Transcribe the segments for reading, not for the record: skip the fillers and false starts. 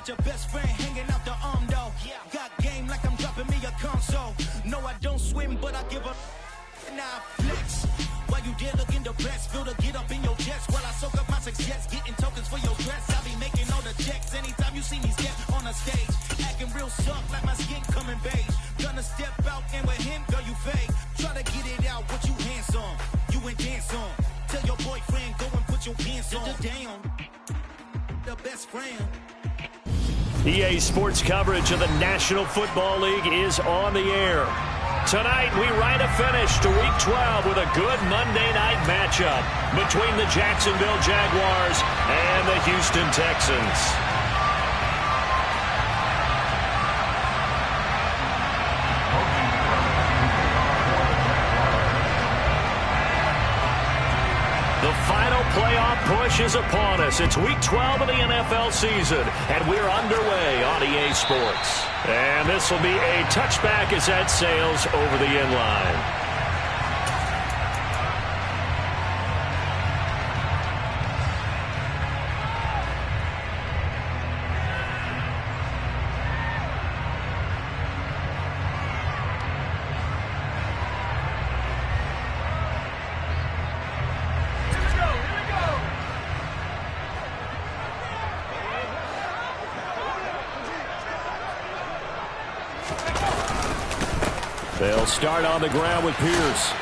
got your best friend hanging out the arm though. Got game like I'm dropping me a console. No, I don't swim, but I give a now flex. While you there looking depressed, feel the get up in your chest while I soak up my success, getting tokens for your dress. I be making all the checks anytime you see me step on a stage, acting real soft like my skin coming beige. Gonna step out and with him, girl, you fake. Try to get it out, what you handsome, you ain't dance on. Tell your boyfriend, go and put your pants on. Down, the best friend. EA Sports coverage of the National Football League is on the air. Tonight, we ride a finish to Week 12 with a good Monday night matchup between the Jacksonville Jaguars and the Houston Texans. The final playoff push is upon us. It's Week 12 of the NFL season, and we're underway on EA Sports. And this will be a touchback as that sails over the end line. They'll start on the ground with Pierce.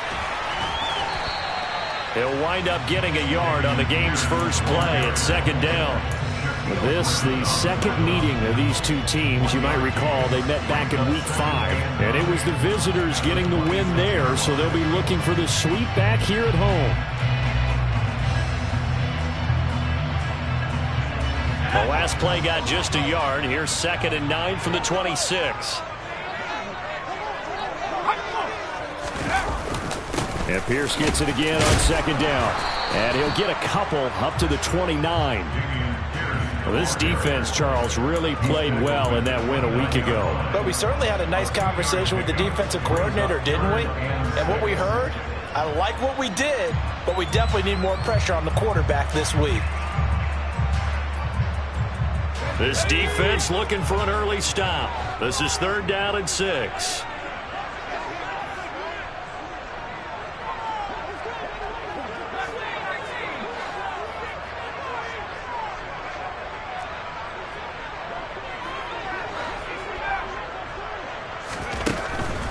He'll wind up getting a yard on the game's first play at second down. This, the second meeting of these two teams. You might recall they met back in Week 5. And it was the visitors getting the win there, so they'll be looking for the sweep back here at home. The last play got just a yard. Here's 2nd and 9 from the 26. And Pierce gets it again on second down. And he'll get a couple up to the 29. Well, this defense, Charles, really played well in that win a week ago. But we certainly had a nice conversation with the defensive coordinator, didn't we? And what we heard, I like what we did, but we definitely need more pressure on the quarterback this week. This defense looking for an early stop. This is 3rd down and 6.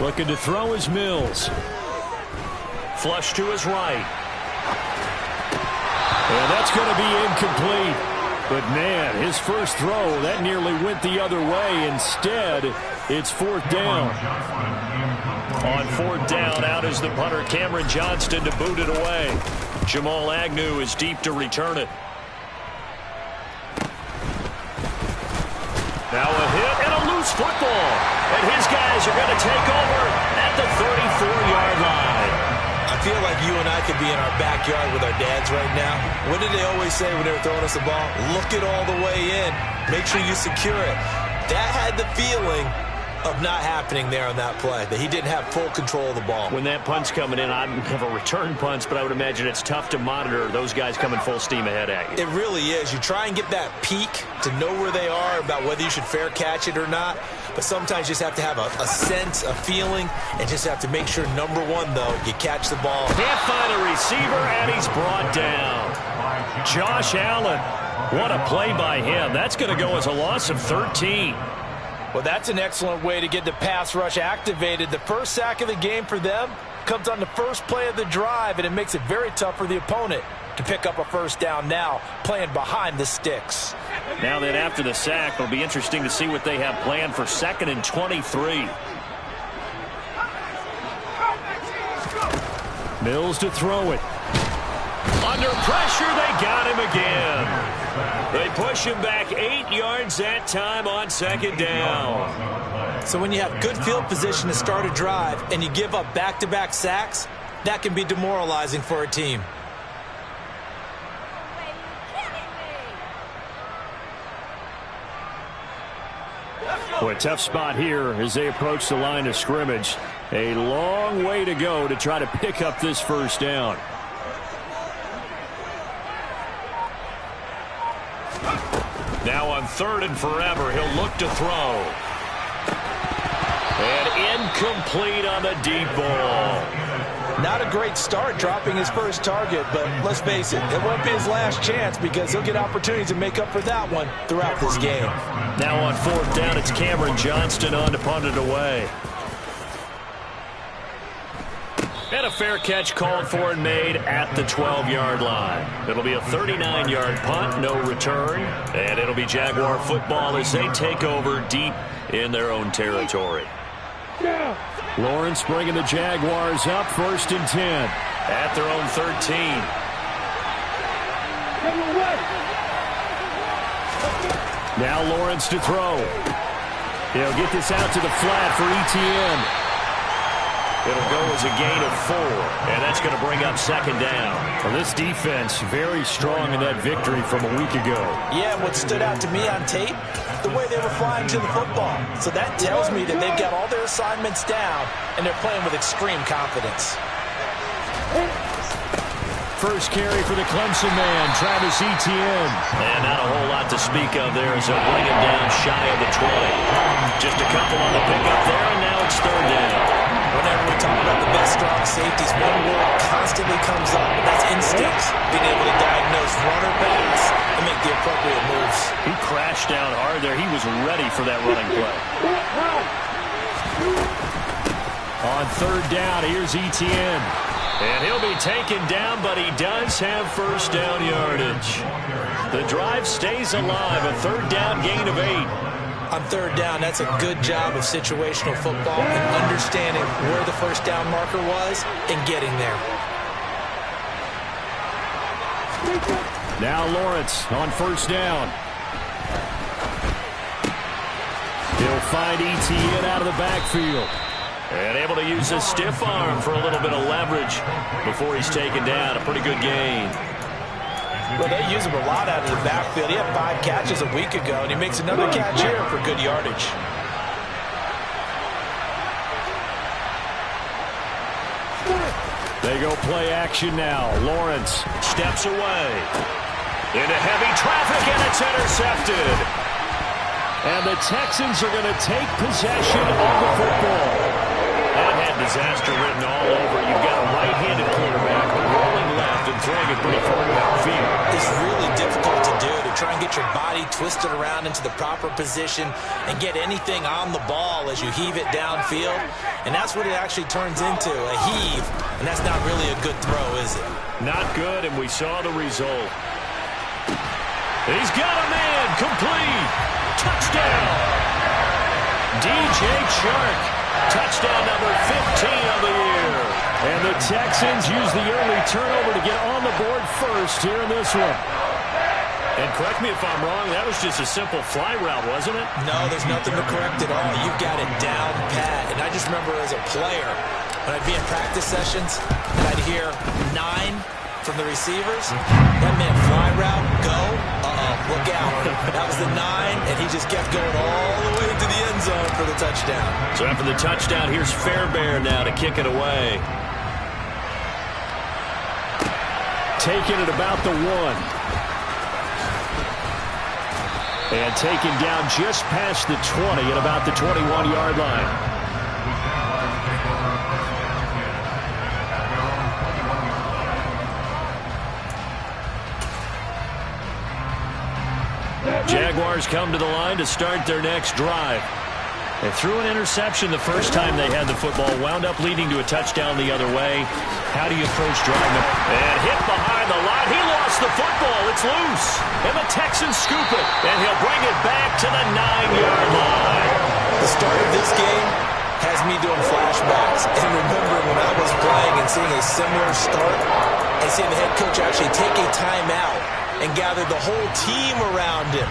Looking to throw is Mills. Flush to his right. And that's going to be incomplete. But, man, his first throw, that nearly went the other way. Instead, it's 4th down. On 4th down, out is the punter, Cameron Johnston, to boot it away. Jamal Agnew is deep to return it. Now a hit and a loose football. And his guys are going to take over at the 34-yard line. I feel like you and I could be in our backyard with our dads right now. What did they always say when they were throwing us the ball? Look it all the way in. Make sure you secure it. That had the feeling of not happening there on that play, that he didn't have full control of the ball. When that punt's coming in, I have a return punt, but I would imagine it's tough to monitor those guys coming full steam ahead at you. It really is. You try and get that peek to know where they are, about whether you should fair catch it or not. But sometimes you just have to have a sense, a feeling, and just have to make sure, number one, though, you catch the ball. Can't find a receiver, and he's brought down. Josh Allen. What a play by him. That's going to go as a loss of 13. Well, that's an excellent way to get the pass rush activated. The first sack of the game for them comes on the first play of the drive, and it makes it very tough for the opponent to pick up a first down now, playing behind the sticks. Now then, after the sack, it'll be interesting to see what they have planned for 2nd and 23. Mills to throw it. Under pressure, they got him again. They push him back 8 yards that time on 2nd down. So when you have good field position to start a drive and you give up back-to-back sacks, that can be demoralizing for a team. Boy, a tough spot here as they approach the line of scrimmage. A long way to go to try to pick up this first down. Now on third and forever. He'll look to throw. And incomplete on the deep ball. Not a great start dropping his first target, but let's face it, it won't be his last chance because he'll get opportunities to make up for that one throughout this game. Now on fourth down, it's Cameron Johnston on to punt it away. And a fair catch called for and made at the 12-yard line. It'll be a 39-yard punt, no return. And it'll be Jaguar football as they take over deep in their own territory. Lawrence bringing the Jaguars up, 1st and 10. At their own 13. Now Lawrence to throw. He'll get this out to the flat for Etienne. It'll go as a gain of 4, and that's going to bring up 2nd down. Well, this defense very strong in that victory from a week ago. Yeah, what stood out to me on tape, the way they were flying to the football. So that tells me that they've got all their assignments down, and they're playing with extreme confidence. First carry for the Clemson man, Travis Etienne. And not a whole lot to speak of there as they'll bring him down shy of the 20. Just a couple on the pickup there, and now it's 3rd down. Whenever we talk about the best strong safeties, one word constantly comes up, and that's instincts. Being able to diagnose run or pass and make the appropriate moves. He crashed down hard there. He was ready for that running play. On 3rd down, here's Etienne. And he'll be taken down, but he does have 1st down yardage. The drive stays alive, a 3rd down gain of 8. On 3rd down, that's a good job of situational football and understanding where the 1st down marker was and getting there. Now Lawrence on 1st down. He'll find Etienne out of the backfield. And able to use his stiff arm for a little bit of leverage before he's taken down. A pretty good gain. Well, they use him a lot out of the backfield. He had 5 catches a week ago, and he makes another catch here for good yardage. They go play action now. Lawrence steps away. Into heavy traffic, and it's intercepted. And the Texans are going to take possession of the football. That had disaster written all over. You've got a right-handed quarterback rolling left and throwing it pretty far downfield. It's really difficult to do, to try and get your body twisted around into the proper position and get anything on the ball as you heave it downfield. And that's what it actually turns into, a heave. And that's not really a good throw, is it? Not good, and we saw the result. He's got a man, complete. Touchdown. DJ Chark. Touchdown number 15 of the year. And the Texans use the early turnover to get on the board first here in this one. And correct me if I'm wrong, that was just a simple fly route, wasn't it? No, there's nothing to correct at all. You've got it down pat. And I just remember as a player, when I'd be in practice sessions, and I'd hear 9 from the receivers. That meant fly route, go, look out. That was the 9, and he just kept going all the way to the end zone for the touchdown. So after the touchdown, here's Fairbairn now to kick it away. Taking it about the 1. And taken down just past the 20 at about the 21-yard line. Jaguars come to the line to start their next drive. They threw an interception the first time they had the football, wound up leading to a touchdown the other way. How do you approach driving them? And hit behind the line. He lost the football. It's loose. And the Texans scoop it. And he'll bring it back to the 9-yard line. The start of this game has me doing flashbacks and remembering when I was playing and seeing a similar start and seeing the head coach actually take a timeout and gather the whole team around him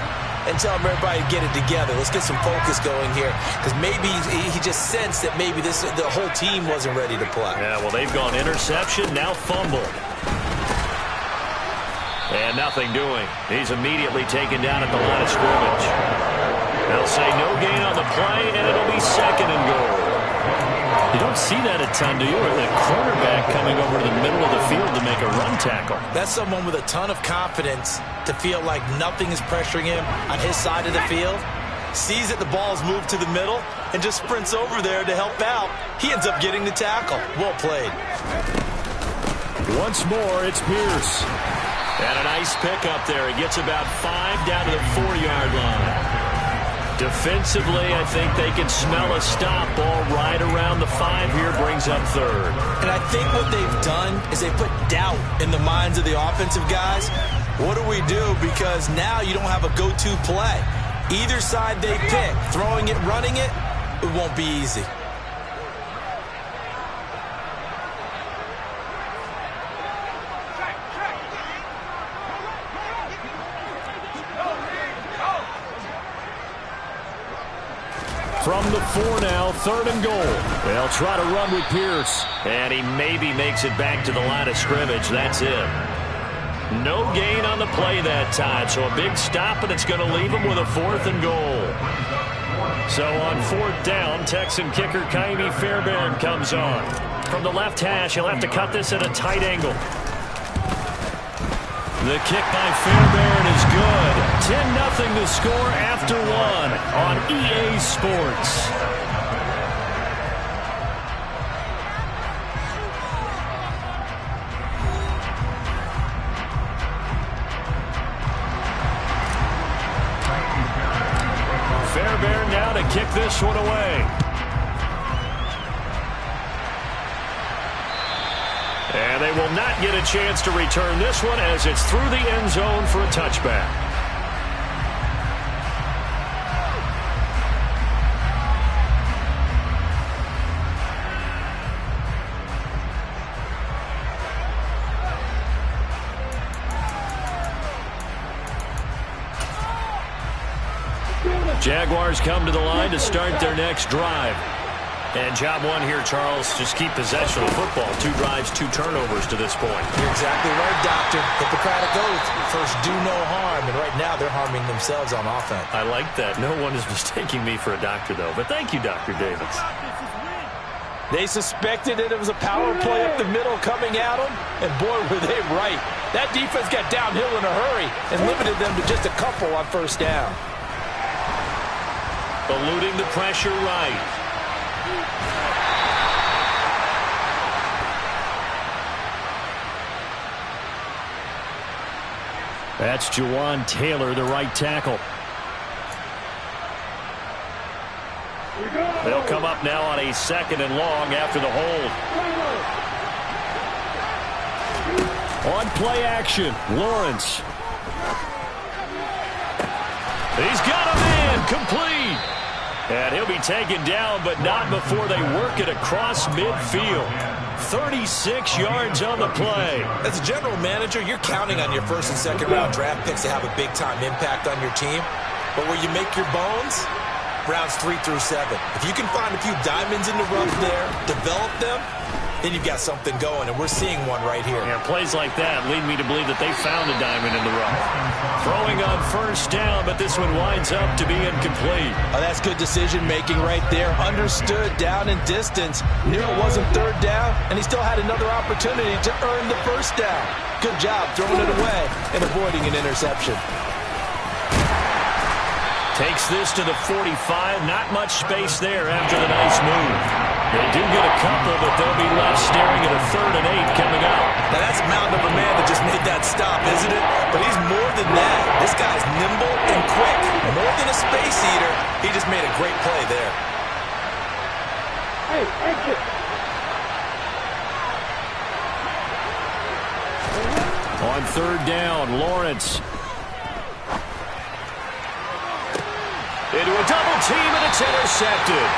and tell everybody to get it together. Let's get some focus going here, because maybe he just sensed that maybe the whole team wasn't ready to play. Yeah, well, they've gone interception, now fumble. And nothing doing. He's immediately taken down at the line of scrimmage. They'll say no gain on the play, and it'll be 2nd and goal. You don't see that a ton, do you? Or the cornerback coming over to the middle of the field to make a run tackle. That's someone with a ton of confidence to feel like nothing is pressuring him on his side of the field. Sees that the ball's moved to the middle and just sprints over there to help out. He ends up getting the tackle. Well played. Once more, it's Pierce. And a nice pickup there. He gets about 5 down to the 4-yard line. Defensively, I think they can smell a stop. Ball right around the 5 here, brings up 3rd. And I think what they've done is they put doubt in the minds of the offensive guys. What do we do? Because now you don't have a go-to play. Either side they pick, throwing it, running it, it won't be easy. From the 4 now, 3rd and goal. They'll try to run with Pierce. And he maybe makes it back to the line of scrimmage. That's it. No gain on the play that time. So a big stop, and it's going to leave him with a 4th and goal. So on 4th down, Texan kicker Ka'imi Fairbairn comes on. From the left hash, he'll have to cut this at a tight angle. The kick by Fairbairn is good. 10-0 the score after 1 on EA Sports. Fairbairn now to kick this one away. And they will not get a chance to return this one as it's through the end zone for a touchback. Jaguars come to the line to start their next drive. And job 1 here, Charles, just keep possession of the football. 2 drives, 2 turnovers to this point. You're exactly right, Doctor. Hippocratic oath. First, do no harm. And right now, they're harming themselves on offense. I like that. No one is mistaking me for a doctor, though. But thank you, Dr. Davis. They suspected it was a power play up the middle coming at them. And, boy, were they right. That defense got downhill in a hurry and limited them to just a couple on 1st down. Eluding the pressure right. That's Jawan Taylor, the right tackle. They'll come up now on a 2nd and long after the hold. On play action, Lawrence. He's got a man, complete. And he'll be taken down, but not before they work it across midfield. 36 yards on the play. As a general manager, you're counting on your 1st and 2nd round draft picks to have a big-time impact on your team. But where you make your bones, rounds 3 through 7. If you can find a few diamonds in the rough there, develop them, then you've got something going, and we're seeing one right here. Yeah, plays like that lead me to believe that they found a diamond in the rough. Throwing on 1st down, but this one winds up to be incomplete. Oh, that's good decision-making right there. Understood down and distance. Knew it wasn't 3rd down, and he still had another opportunity to earn the 1st down. Good job throwing it away and avoiding an interception. Takes this to the 45. Not much space there after the nice move. They do get a couple, but they'll be left staring at a 3rd and 8 coming up. Now that's a mountain of a man that just made that stop, isn't it? But he's more than that. This guy's nimble and quick. More than a space eater. He just made a great play there. Hey, exit. On 3rd down, Lawrence. Into a double team, and it's intercepted.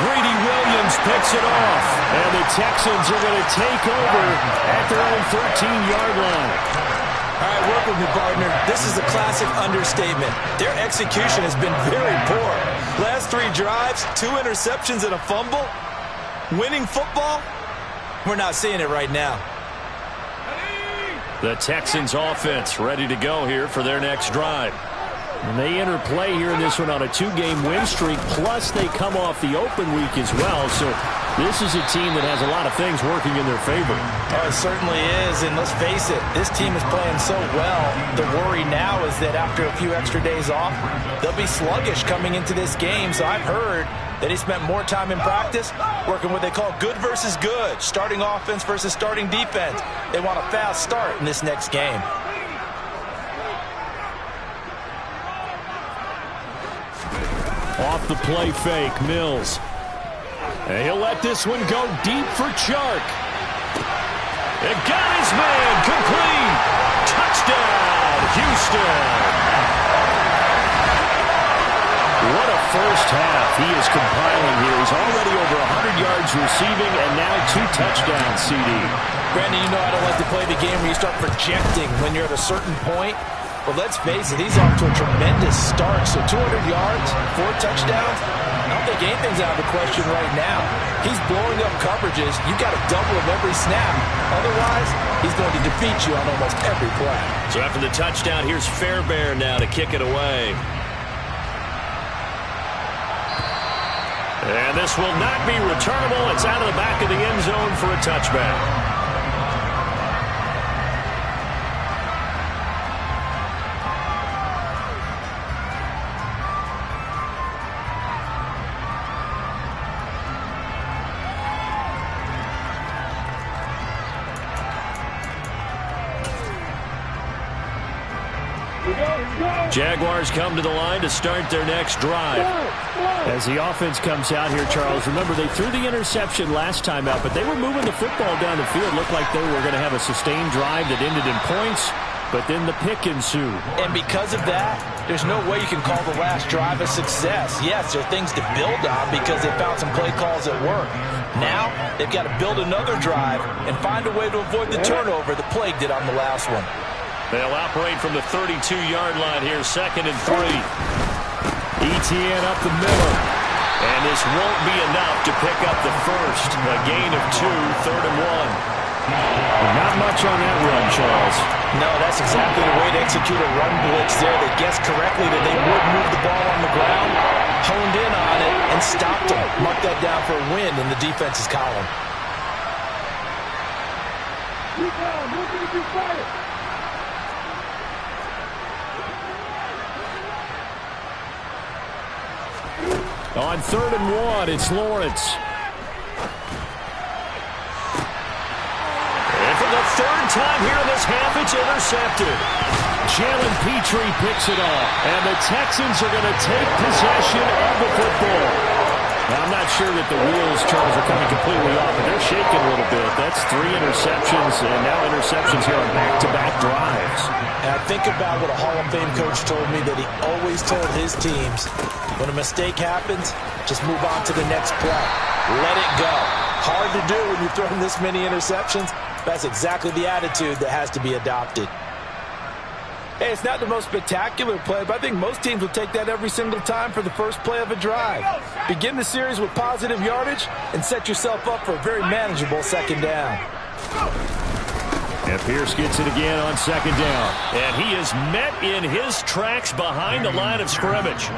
Greedy Williams picks it off, and the Texans are going to take over at their own 13-yard line. All right, work with me, partner. This is a classic understatement. Their execution has been very poor. Last 3 drives, 2 interceptions and a fumble. Winning football? We're not seeing it right now. The Texans offense ready to go here for their next drive. And they enter play here in this one on a 2-game win streak, plus they come off the open week as well. So this is a team that has a lot of things working in their favor. Oh, it certainly is, and let's face it, this team is playing so well. The worry now is that after a few extra days off, they'll be sluggish coming into this game. So I've heard that he spent more time in practice working what they call good versus good, starting offense versus starting defense. They want a fast start in this next game. Off the play fake, Mills. And he'll let this one go deep for Chark. It got his man, complete. Touchdown, Houston. What a first half he is compiling here. He's already over 100 yards receiving and now 2 touchdowns, CD. Brandon, you know I don't like to play the game where you start projecting when you're at a certain point. But let's face it, he's off to a tremendous start. So 200 yards, 4 touchdowns, I don't think anything's out of the question right now. He's blowing up coverages. You've got to double him every snap. Otherwise, he's going to defeat you on almost every play. So after the touchdown, here's Fairbairn now to kick it away. And this will not be returnable. It's out of the back of the end zone for a touchback. Jaguars come to the line to start their next drive. As the offense comes out here, Charles, remember they threw the interception last time out, but they were moving the football down the field. Looked like they were going to have a sustained drive that ended in points, but then the pick ensued. And because of that, there's no way you can call the last drive a success. Yes, there are things to build on because they found some play calls that work. Now, they've got to build another drive and find a way to avoid the turnover that plagued it on the last one. They'll operate from the 32-yard line here, 2nd and 3. Etienne up the middle. And this won't be enough to pick up the first. A gain of 2, 3rd and 1. Not much on that run, Charles. No, that's exactly the way to execute a run blitz there. They guessed correctly that they would move the ball on the ground, honed in on it, and stopped them. Mark that down for a win in the defense's column. On 3rd and 1, it's Lawrence. And for the 3rd time here in this half, it's intercepted. Jalen Petrie picks it off. And the Texans are going to take possession of the football. Now, I'm not sure that the wheels, Charles, are coming completely off, but they're shaking a little bit. That's 3 interceptions, and now interceptions here on back-to-back drives. And I think about what a Hall of Fame coach told me that he always told his teams, when a mistake happens, just move on to the next play. Let it go. Hard to do when you're throwing this many interceptions. That's exactly the attitude that has to be adopted. Hey, it's not the most spectacular play, but I think most teams will take that every single time for the first play of a drive. Begin the series with positive yardage and set yourself up for a very manageable 2nd down. And Pierce gets it again on 2nd down. And he is met in his tracks behind the line of scrimmage.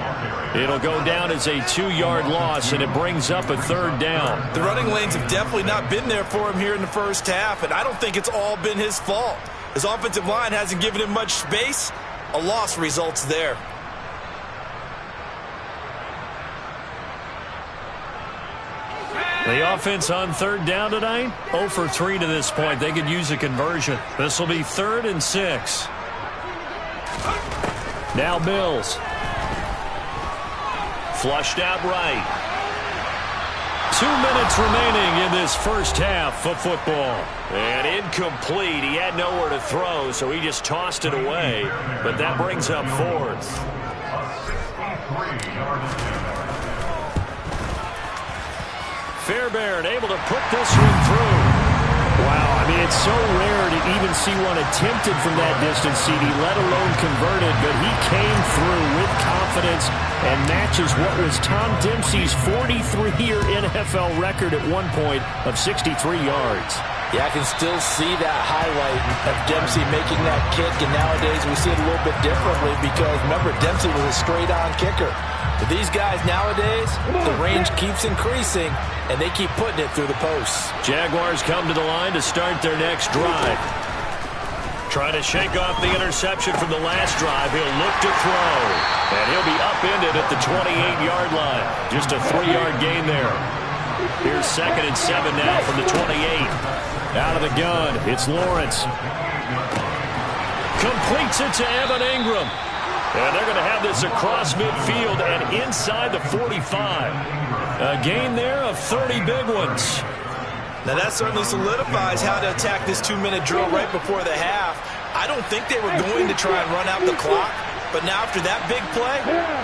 It'll go down as a 2-yard loss, and it brings up a 3rd down. The running lanes have definitely not been there for him here in the first half, and I don't think it's all been his fault. His offensive line hasn't given him much space. A loss results there. The offense on 3rd down tonight, 0 for 3 to this point. They could use a conversion. This will be 3rd and 6. Now Mills. Flushed out right. 2 minutes remaining in this first half of football. And incomplete. He had nowhere to throw, so he just tossed it away. But that brings up 4th. Fairbairn able to put this one through. Wow, I mean, it's so rare to even see one attempted from that distance, CD, let alone converted, but he came through with confidence and matches what was Tom Dempsey's 43-year NFL record at one point of 63 yards. Yeah, I can still see that highlight of Dempsey making that kick, and nowadays we see it a little bit differently because, remember, Dempsey was a straight-on kicker. But these guys nowadays, the range keeps increasing, and they keep putting it through the posts. Jaguars come to the line to start their next drive. Trying to shake off the interception from the last drive. He'll look to throw, and he'll be upended at the 28-yard line. Just a 3-yard gain there. Here's 2nd and 7 now from the 28. Out of the gun, it's Lawrence. Completes it to Evan Ingram. And they're going to have this across midfield and inside the 45. A gain there of 30 big ones. Now that certainly solidifies how to attack this 2-minute drill right before the half. I don't think they were going to try and run out the clock. But now after that big play,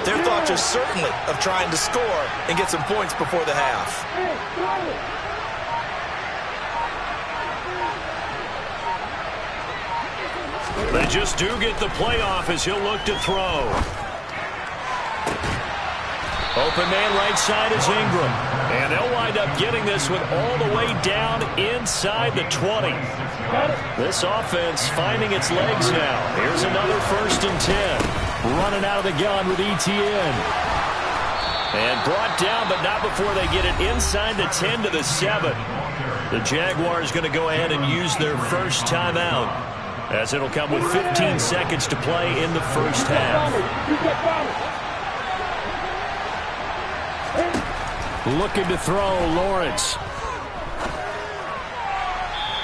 their thoughts are certainly of trying to score and get some points before the half. They just do get the playoff as he'll look to throw. Open man right side is Ingram. And they'll wind up getting this one all the way down inside the 20. This offense finding its legs now. Here's another 1st and 10. Running out of the gun with Etienne. And brought down, but not before they get it inside the 10 to the 7. The Jaguars going to go ahead and use their first timeout, as it'll come with 15 seconds to play in the first half. Looking to throw, Lawrence.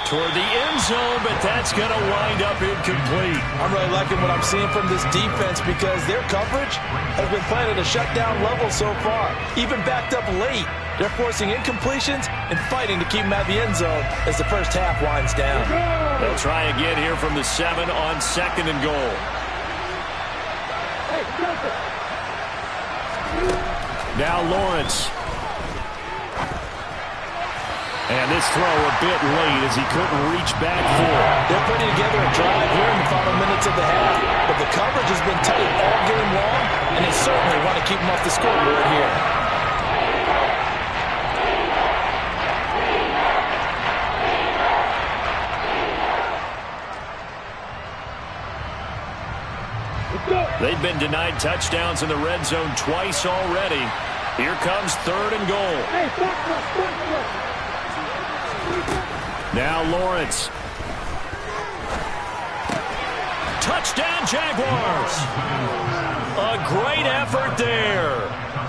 Toward the end zone, but that's going to wind up incomplete. I'm really liking what I'm seeing from this defense because their coverage has been playing at a shutdown level so far. Even backed up late, they're forcing incompletions and fighting to keep them at the end zone as the first half winds down. They'll try again here from the 7 on 2nd and goal. Now Lawrence. And this throw a bit late as he couldn't reach back for it. They're putting together a drive here in the final minutes of the half, but the coverage has been tight all game long, and they certainly want to keep them off the scoreboard here. They've been denied touchdowns in the red zone twice already. Here comes 3rd and goal. Now Lawrence. Touchdown Jaguars. A great effort there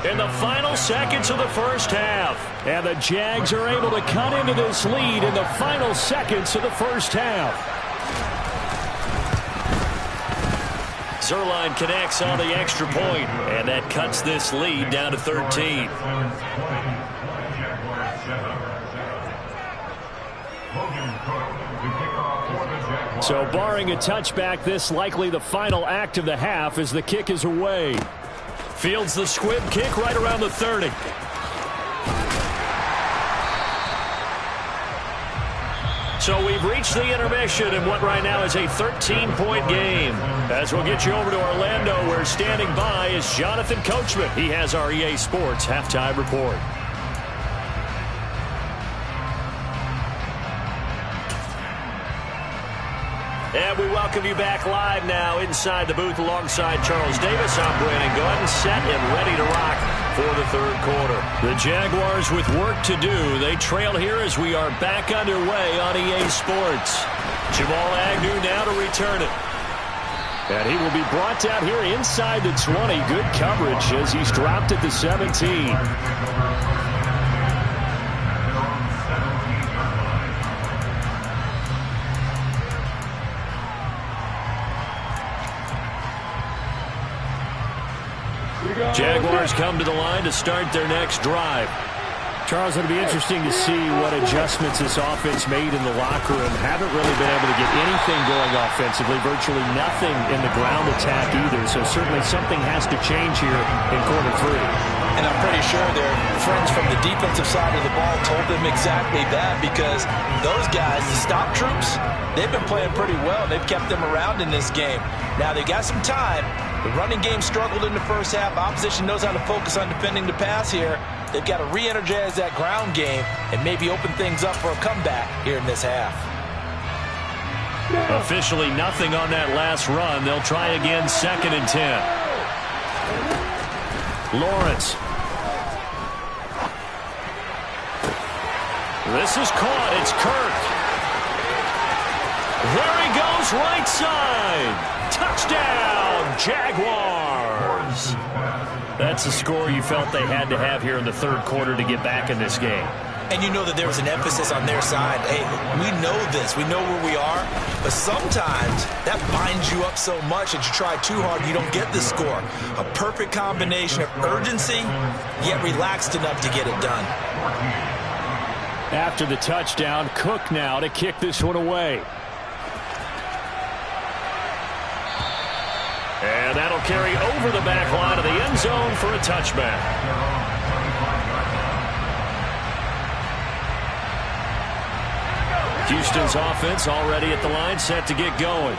in the final seconds of the first half. And the Jags are able to cut into this lead in the final seconds of the first half. Zuerlein connects on the extra point, and that cuts this lead down to 13. So barring a touchback, this likely the final act of the half as the kick is away. Fields the squib kick right around the 30. So we've reached the intermission in what right now is a 13-point game. As we'll get you over to Orlando, where standing by is Jonathan Coachman. He has our EA Sports halftime report. And we welcome you back live now inside the booth alongside Charles Davis. I'm Brandon Gordon, set and ready to rock for the 3rd quarter. The Jaguars with work to do. They trail here as we are back underway on EA Sports. Jamal Agnew now to return it. And he will be brought down here inside the 20. Good coverage as he's dropped at the 17. Jaguars come to the line to start their next drive. Charles, it'll be interesting to see what adjustments this offense made in the locker room. Haven't really been able to get anything going offensively, virtually nothing in the ground attack either. So certainly something has to change here in quarter 3. And I'm pretty sure their friends from the defensive side of the ball told them exactly that, because those guys, the stop troops, they've been playing pretty well. They've kept them around in this game. Now, they got some time. The running game struggled in the first half. Opposition knows how to focus on defending the pass here. They've got to re-energize that ground game and maybe open things up for a comeback here in this half. Officially nothing on that last run. They'll try again, 2nd and 10. Lawrence. This is caught. It's Kirk. There he goes, right side. Touchdown, Jaguars. That's the score you felt they had to have here in the third quarter to get back in this game. And you know that there was an emphasis on their side. Hey, we know this. We know where we are. But sometimes that binds you up so much that you try too hard, you don't get the score. A perfect combination of urgency, yet relaxed enough to get it done. After the touchdown, Cook now to kick this one away. And that'll carry over the back line of the end zone for a touchback. Houston's offense already at the line, set to get going.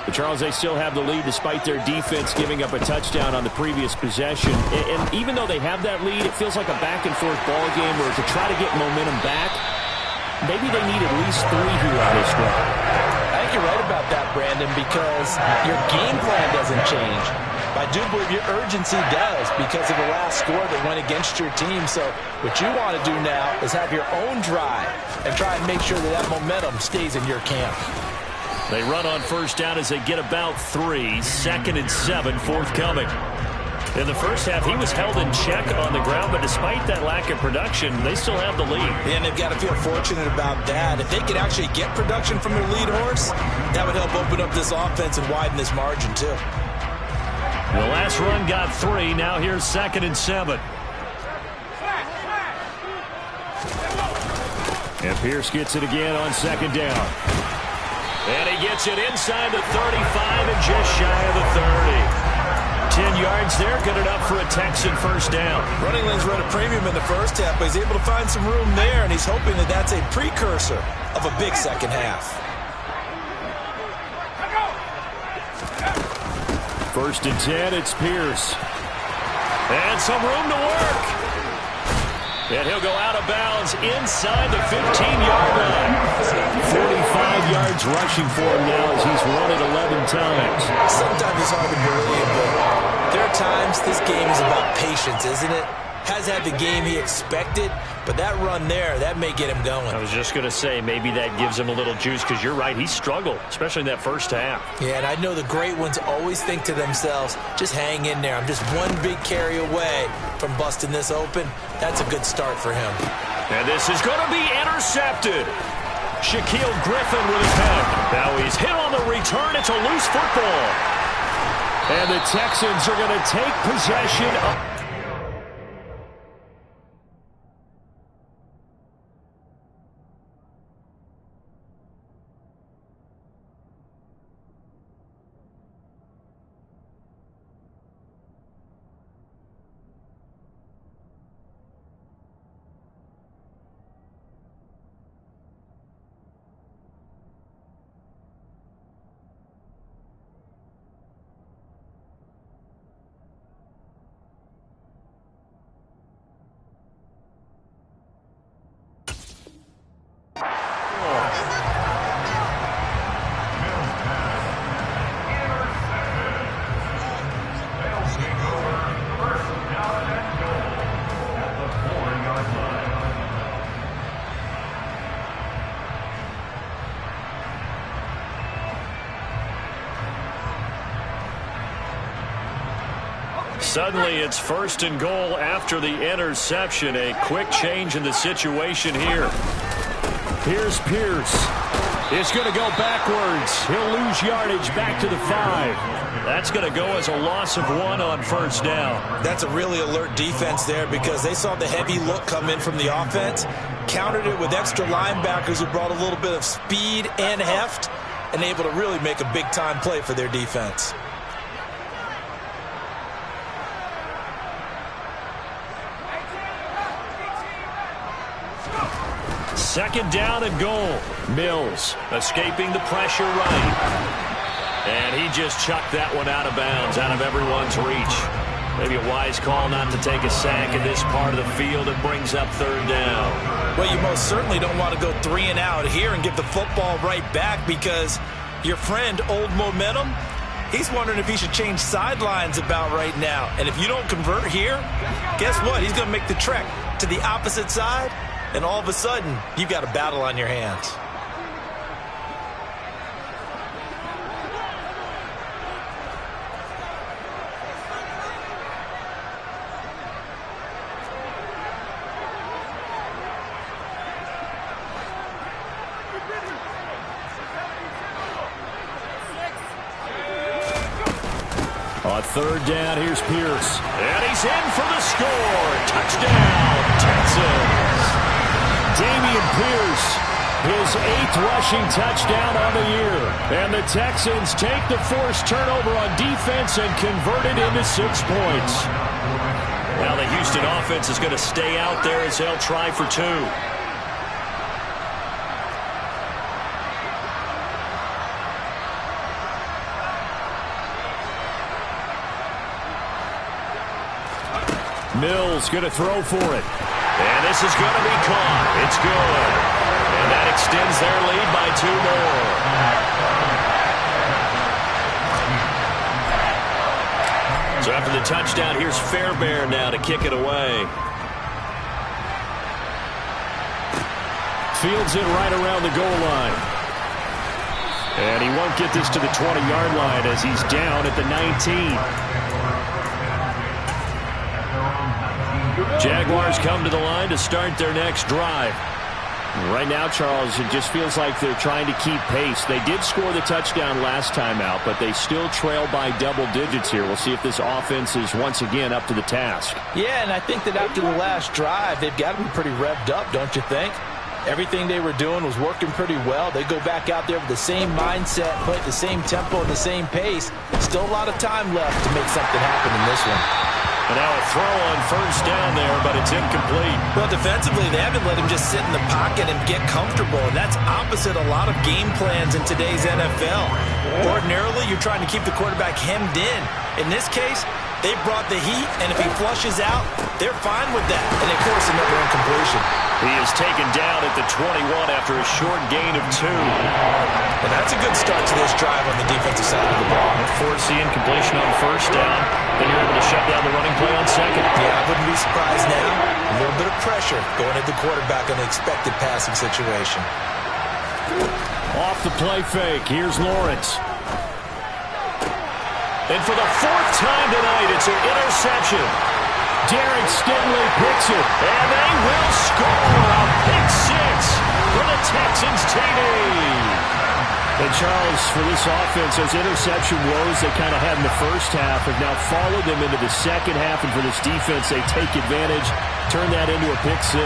But Charles, they still have the lead despite their defense giving up a touchdown on the previous possession. And even though they have that lead, it feels like a back-and-forth ball game where to try to get momentum back, maybe they need at least 3 here on this drive. I think you're right about that, Brandon, because your game plan doesn't change. I do believe your urgency does because of the last score that went against your team. So what you want to do now is have your own drive and try and make sure that that momentum stays in your camp. They run on first down as they get about 3. 2nd and 7 forthcoming. In the first half, he was held in check on the ground, but despite that lack of production, they still have the lead. And they've got to feel fortunate about that. If they could actually get production from their lead horse, that would help open up this offense and widen this margin too. The last run got 3. Now here's 2nd and 7. And Pierce gets it again on 2nd down. And he gets it inside the 35 and just shy of the 30. 10 yards there, good enough for a Texan first down. Running lanes run a premium in the first half, but he's able to find some room there, and he's hoping that that's a precursor of a big second half. 1st and 10, it's Pierce. And some room to work. And he'll go out of bounds inside the 15-yard line. 45 yards rushing for him now as he's run it 11 times. Sometimes it's hard to believe, but there are times this game is about patience, isn't it? Has had the game he expected, but that run there, that may get him going. I was just going to say, maybe that gives him a little juice, because you're right, he struggled, especially in that first half. Yeah, and I know the great ones always think to themselves, just hang in there. I'm just one big carry away from busting this open. That's a good start for him. And this is going to be intercepted. Shaquille Griffin with a pick. Now he's hit on the return. It's a loose football. And the Texans are going to take possession of... Suddenly, it's 1st and goal after the interception. A quick change in the situation here. Here's Pierce. It's going to go backwards. He'll lose yardage back to the 5. That's going to go as a loss of 1 on first down. That's a really alert defense there because they saw the heavy look come in from the offense, countered it with extra linebackers who brought a little bit of speed and heft, and able to really make a big-time play for their defense. 2nd down and goal. Mills escaping the pressure right. And he just chucked that one out of bounds, out of everyone's reach. Maybe a wise call not to take a sack in this part of the field. It brings up 3rd down. Well, you most certainly don't want to go 3 and out here and give the football right back, because your friend, Old Momentum, he's wondering if he should change sidelines about right now. And if you don't convert here, guess what? He's going to make the trek to the opposite side, and all of a sudden, you've got a battle on your hands. On 3rd down, here's Pierce. And he's in for the score. Touchdown, Texans. Dameon Pierce, his 8th rushing touchdown on the year. And the Texans take the forced turnover on defense and convert it into 6 points. Now the Houston offense is going to stay out there as they'll try for 2. Mills going to throw for it. And this is going to be caught. It's good. And that extends their lead by 2 more. So after the touchdown, here's Fairbairn now to kick it away. Fields it right around the goal line. And he won't get this to the 20-yard line as he's down at the 19. Jaguars come to the line to start their next drive. Right now, Charles, it just feels like they're trying to keep pace. They did score the touchdown last time out, but they still trail by double digits here. We'll see if this offense is once again up to the task. Yeah, and I think that after the last drive, they've got to be pretty revved up, don't you think? Everything they were doing was working pretty well. They go back out there with the same mindset, play at the same tempo and the same pace. Still a lot of time left to make something happen in this one. And now a throw on 1st down there, but it's incomplete. Well, defensively, they haven't let him just sit in the pocket and get comfortable, and that's opposite a lot of game plans in today's NFL. Ordinarily, you're trying to keep the quarterback hemmed in. In this case, they brought the heat, and if he flushes out, they're fine with that. And, of course, another incompletion. He is taken down at the 21 after a short gain of 2. And that's a good start to this drive on the defensive side of the ball. Force the incompletion on 1st down. Then you're able to shut down the running play on 2nd. Yeah, I wouldn't be surprised now. A little bit of pressure going at the quarterback on the expected passing situation. Off the play fake, here's Lawrence. And for the 4th time tonight, it's an interception. Derek Stingley picks it, and they will score a pick 6 for the Texans TD. And Charles, for this offense, those interception woes they kind of had in the first half have now followed them into the second half, and for this defense, they take advantage, turn that into a pick 6.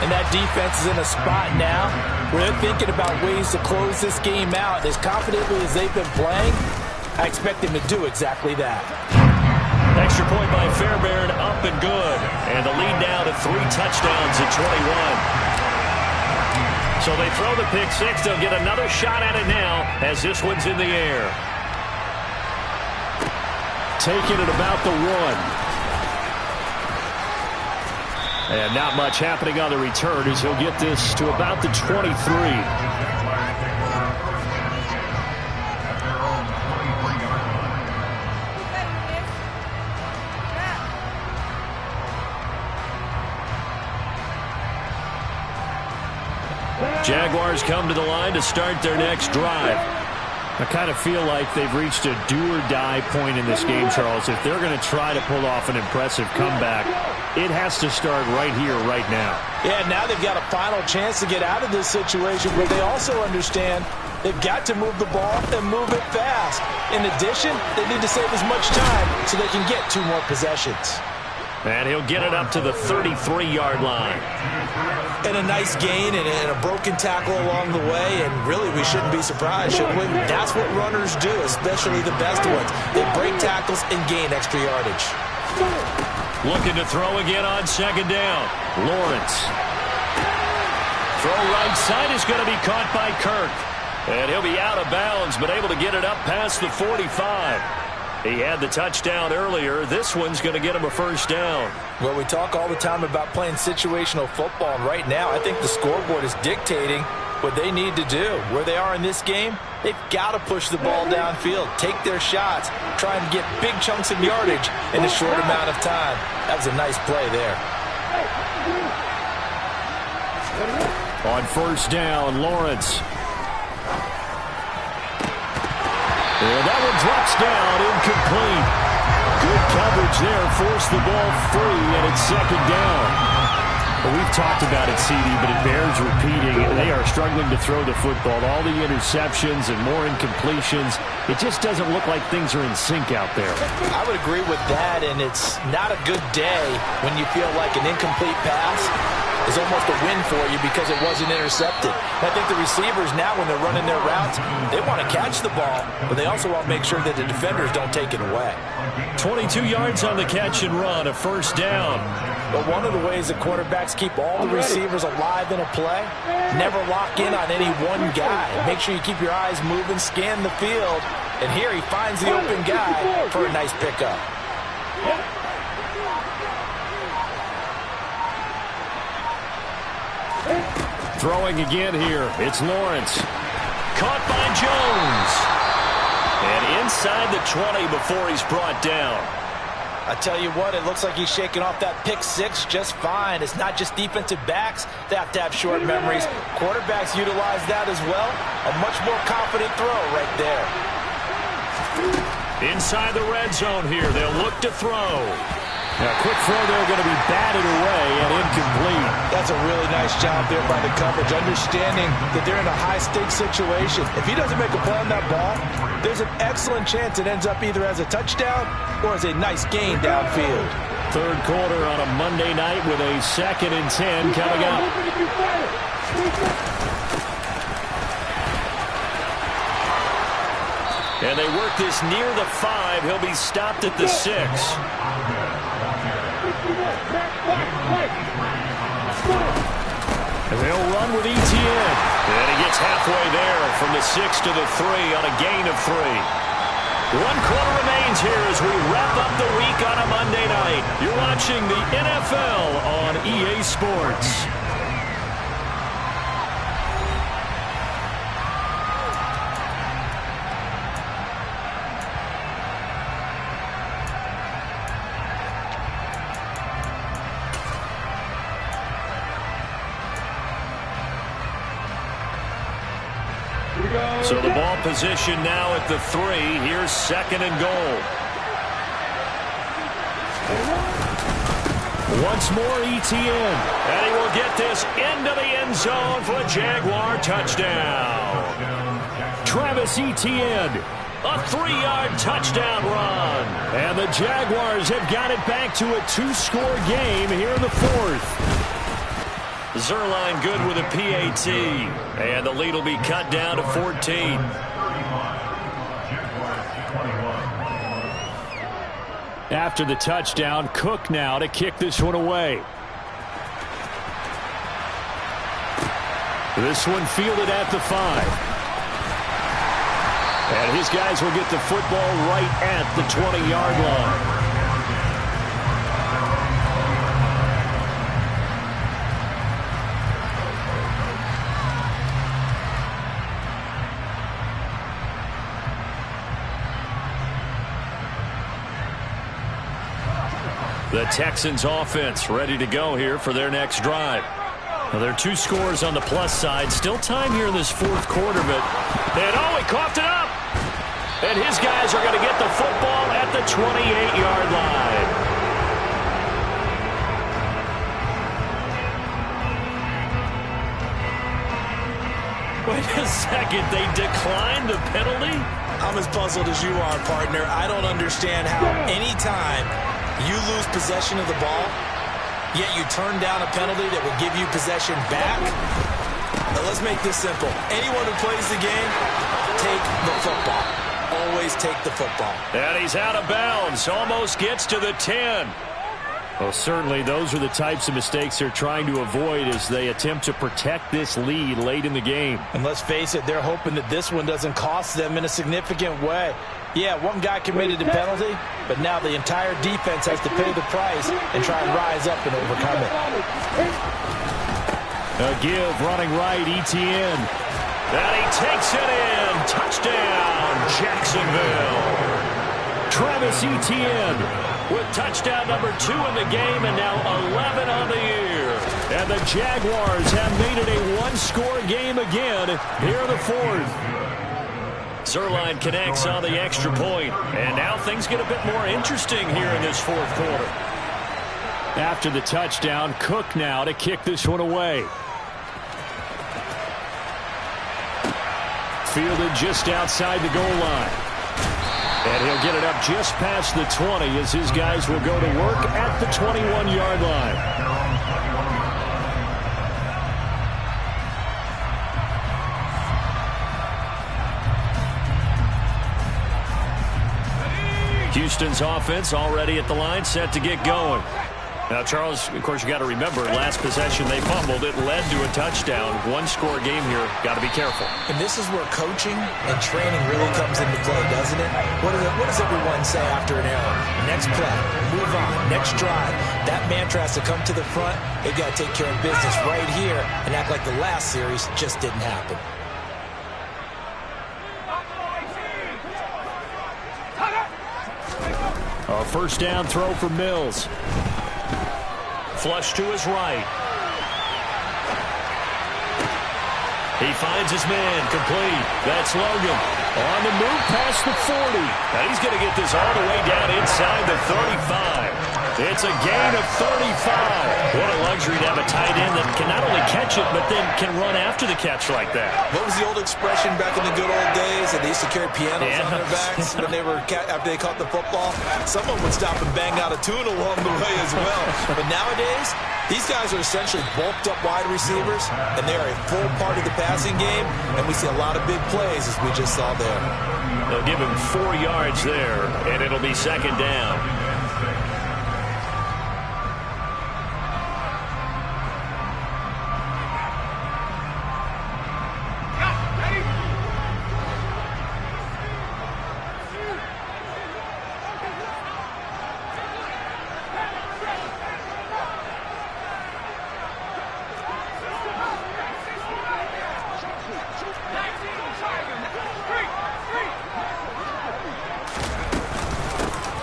And that defense is in a spot now where they're thinking about ways to close this game out. As confidently as they've been playing, I expect them to do exactly that. Extra point by Fairbairn, up and good. And the lead now to 3 touchdowns at 21. So they throw the pick 6. They'll get another shot at it now as this one's in the air. Taking it about the 1. And not much happening on the return as he'll get this to about the 23. Jaguars come to the line to start their next drive. I kind of feel like they've reached a do-or-die point in this game, Charles. If they're going to try to pull off an impressive comeback, it has to start right here, right now. Yeah, now they've got a final chance to get out of this situation, but they also understand they've got to move the ball and move it fast. In addition, they need to save as much time so they can get 2 more possessions. And he'll get it up to the 33-yard line. And a nice gain and a broken tackle along the way, and really we shouldn't be surprised, should we? That's what runners do, especially the best ones. They break tackles and gain extra yardage. Looking to throw again on 2nd down. Lawrence Throw right side is going to be caught by Kirk. And he'll be out of bounds, but able to get it up past the 45. He had the touchdown earlier. This one's going to get him a first down. Well, we talk all the time about playing situational football, and right now I think the scoreboard is dictating what they need to do. Where they are in this game, they've got to push the ball downfield, take their shots, try and get big chunks of yardage in a short amount of time. That was a nice play there. On first down, Lawrence. And that one drops down, incomplete. Good coverage there, forced the ball free, and it's second down. Well, we've talked about it, CD, but it bears repeating. They are struggling to throw the football. All the interceptions and more incompletions. It just doesn't look like things are in sync out there. I would agree with that, and it's not a good day when you feel like an incomplete pass is almost a win for you because it wasn't intercepted. I think the receivers now, when they're running their routes, they want to catch the ball, but they also want to make sure that the defenders don't take it away. 22 yards on the catch and run, a first down. But one of the ways that quarterbacks keep all the receivers alive in a play, never lock in on any one guy. Make sure you keep your eyes moving, scan the field, and here he finds the open guy for a nice pickup. Throwing again here, it's Lawrence. Caught by Jones. And inside the 20 before he's brought down. I tell you what, it looks like he's shaking off that pick six just fine. It's not just defensive backs that have to have short memories. Quarterbacks utilize that as well. A much more confident throw right there. Inside the red zone here, they'll look to throw. Now, quick throw there, going to be batted away and incomplete. That's a really nice job there by the coverage, understanding that they're in a high-stakes situation. If he doesn't make a play on that ball, there's an excellent chance it ends up either as a touchdown or as a nice gain downfield. Third quarter on a Monday night with a 2nd and 10 coming up. And they work this near the 5. He'll be stopped at the 6. And they'll run with Etienne. And he gets halfway there from the 6 to the 3 on a gain of 3. 1 quarter remains here as we wrap up the week on a Monday night. You're watching the NFL on EA Sports. So the ball position now at the 3. Here's 2nd and goal. Once more Etienne. And he will get this into the end zone for a Jaguar touchdown. Travis Etienne. A 3-yard touchdown run. And the Jaguars have got it back to a 2-score game here in the 4th. Zuerlein good with a PAT. And the lead will be cut down to 14. After the touchdown, Cook now to kick this one away. This one fielded at the 5. And his guys will get the football right at the 20-yard line. The Texans offense ready to go here for their next drive. Now, there are 2 scores on the plus side. Still time here in this 4th quarter, but he coughed it up. And his guys are going to get the football at the 28-yard line. Wait a second, they declined the penalty? I'm as puzzled as you are, partner. I don't understand how any time you lose possession of the ball, yet you turn down a penalty that would give you possession back. Now let's make this simple. Anyone who plays the game, take the football. Always take the football. And he's out of bounds. Almost gets to the 10. Well, certainly those are the types of mistakes they're trying to avoid as they attempt to protect this lead late in the game. And let's face it, they're hoping that this one doesn't cost them in a significant way. Yeah, one guy committed a penalty, but now the entire defense has to pay the price and try and rise up and overcome it. A give running right, Etienne. And he takes it in. Touchdown, Jacksonville. Travis Etienne with touchdown number 2 in the game and now 11 on the year. And the Jaguars have made it a one-score game again here in the fourth. Zuerlein connects on the extra point. And now things get a bit more interesting here in this fourth quarter. After the touchdown, Cook now to kick this one away. Fielded just outside the goal line. And he'll get it up just past the 20 as his guys will go to work at the 21-yard line. Houston's offense already at the line, set to get going. Now, Charles, of course, you got to remember, last possession they fumbled. It led to a touchdown. One-score game here. Got to be careful. And this is where coaching and training really comes into play, doesn't it? What does everyone say after an error? Next play, move on, next drive. That mantra has to come to the front. They've got to take care of business right here and act like the last series just didn't happen. A first down throw for Mills. Flush to his right. He finds his man, complete. That's Logan. On the move past the 40. Now he's going to get this all the way down inside the 35. It's a gain of 35. What a luxury to have a tight end that can not only catch it, but then can run after the catch like that. What was the old expression back in the good old days that they used to carry pianos on their backs when they were after they caught the football? Someone would stop and bang out a tune along the way as well. But nowadays, these guys are essentially bulked up wide receivers, and they are a full part of the passing game, and we see a lot of big plays as we just saw there. They'll give him 4 yards there, and it'll be second down.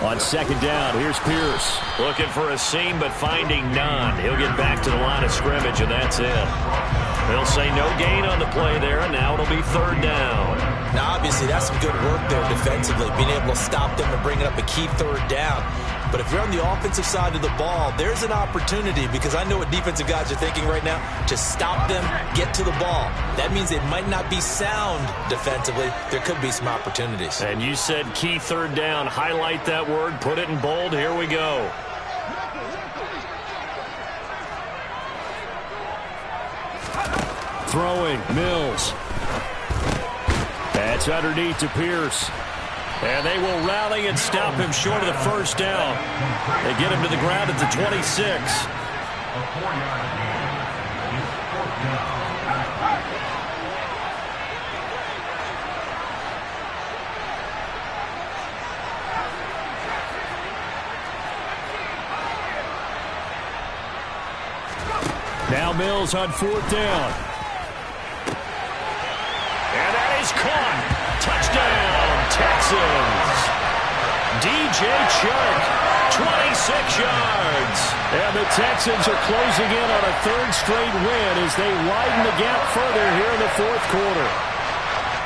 On second down, here's Pierce. Looking for a seam, but finding none. He'll get back to the line of scrimmage, and that's it. They'll say no gain on the play there, and now it'll be third down. Now, obviously, that's some good work there defensively, being able to stop them and bring it up a key third down. But if you're on the offensive side of the ball, there's an opportunity, because I know what defensive guys are thinking right now, to stop them, get to the ball. That means it might not be sound defensively. There could be some opportunities. And you said key third down. Highlight that word. Put it in bold. Here we go. Throwing, Mills. That's underneath to Pierce. And they will rally and stop him short of the first down. They get him to the ground at the 26. Now Mills on fourth down. And that is caught. Touchdown, Texans. DJ Chark, 26 yards. And the Texans are closing in on a third straight win as they widen the gap further here in the fourth quarter.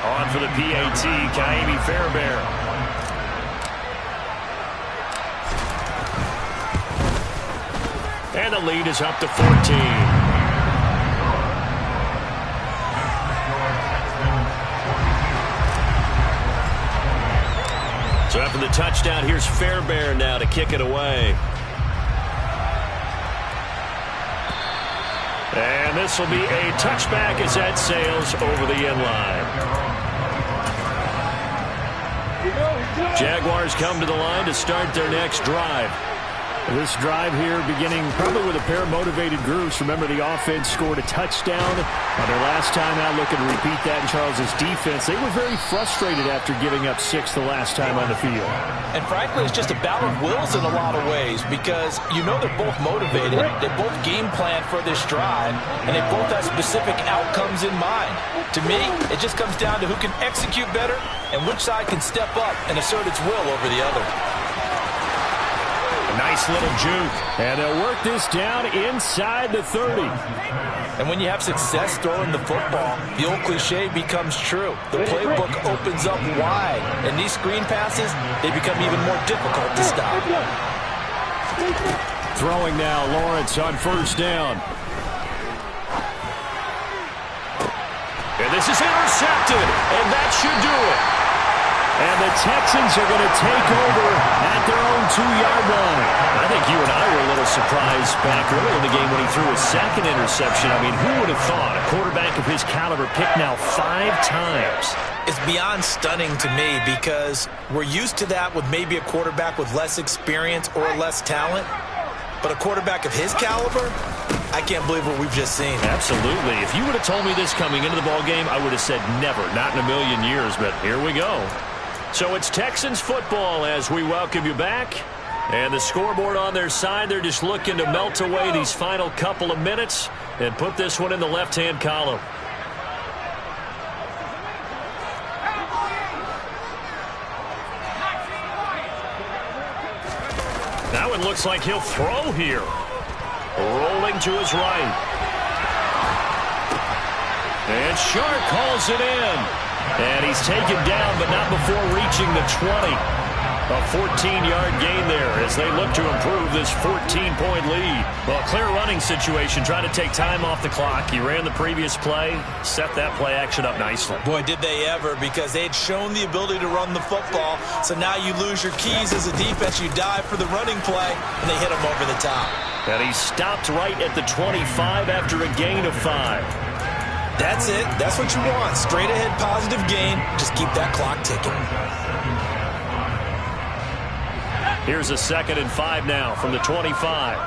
On for the PAT, Ka'imi Fairbairn. And the lead is up to 14. So after the touchdown, here's Fairbairn now to kick it away. And this will be a touchback as that sails over the end line. Jaguars come to the line to start their next drive. This drive here beginning probably with a pair of motivated groups. Remember, the offense scored a touchdown on their last time out. Looking to repeat that in Charles' defense. They were very frustrated after giving up 6 the last time on the field. And frankly, it's just a battle of wills in a lot of ways because you know they're both motivated. They both game plan for this drive, and they both have specific outcomes in mind. To me, it just comes down to who can execute better and which side can step up and assert its will over the other. Nice little juke. And they'll work this down inside the 30. And when you have success throwing the football, the old cliche becomes true. The playbook opens up wide. And these screen passes, they become even more difficult to stop. Throwing now, Lawrence on first down. And this is intercepted. And that should do it. And the Texans are going to take over at their own 2-yard line. I think you and I were a little surprised back early in the game when he threw his second interception. I mean, who would have thought a quarterback of his caliber picked now 5 times? It's beyond stunning to me because we're used to that with maybe a quarterback with less experience or less talent. But a quarterback of his caliber, I can't believe what we've just seen. Absolutely. If you would have told me this coming into the ballgame, I would have said never, not in a million years. But here we go. So it's Texans football as we welcome you back. And the scoreboard on their side, they're just looking to melt away these final couple of minutes and put this one in the left-hand column. That one looks like he'll throw here. Rolling to his right. And Shark calls it in. And he's taken down, but not before reaching the 20. A 14-yard gain there as they look to improve this 14-point lead. Well, clear running situation, trying to take time off the clock. He ran the previous play, set that play action up nicely. Boy, did they ever, because they had shown the ability to run the football. So now you lose your keys as a defense. You dive for the running play, and they hit him over the top. And he stopped right at the 25 after a gain of 5. That's it. That's what you want. Straight ahead positive gain. Just keep that clock ticking. Here's a 2nd and 5 now from the 25.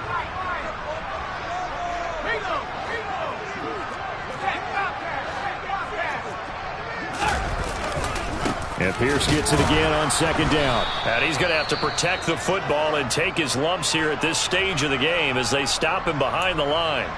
And Pierce gets it again on 2nd down. And he's going to have to protect the football and take his lumps here at this stage of the game as they stop him behind the line.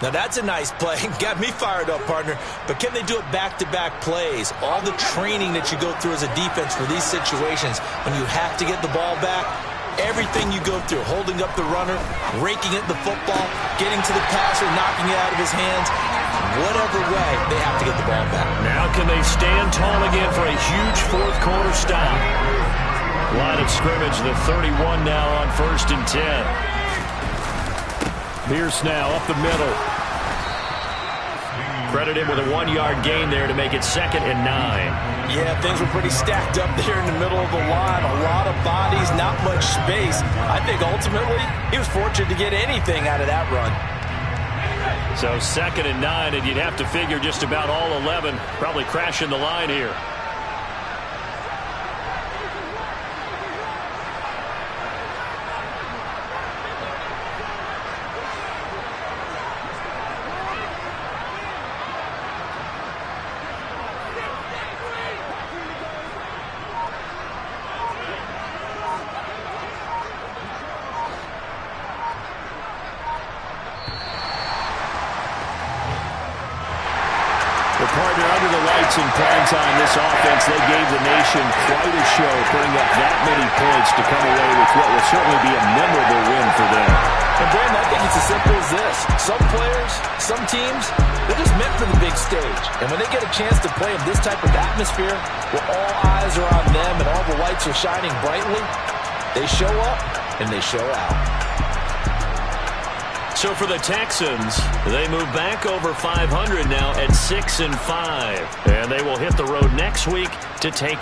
Now that's a nice play. Got me fired up, partner. But can they do it back-to-back plays? All the training that you go through as a defense for these situations, when you have to get the ball back, everything you go through, holding up the runner, raking at the football, getting to the passer, knocking it out of his hands, whatever way, they have to get the ball back. Now can they stand tall again for a huge fourth-quarter stop? Line of scrimmage, the 31 now on 1st and 10. Pierce now up the middle. Credit him with a 1-yard gain there to make it 2nd and 9. Yeah, things were pretty stacked up there in the middle of the line. A lot of bodies, not much space. I think ultimately he was fortunate to get anything out of that run. So 2nd and 9, and you'd have to figure just about all 11 probably crashing the line here. Partner, under the lights in prime time, this offense, they gave the nation quite a show, putting up that many points to come away with what will certainly be a memorable win for them. And Brandon, I think it's as simple as this. Some players, some teams, they're just meant for the big stage. And when they get a chance to play in this type of atmosphere, where all eyes are on them and all the lights are shining brightly, they show up and they show out. So for the Texans, they move back over 500 now at 6 and 5. And they will hit the road next week to take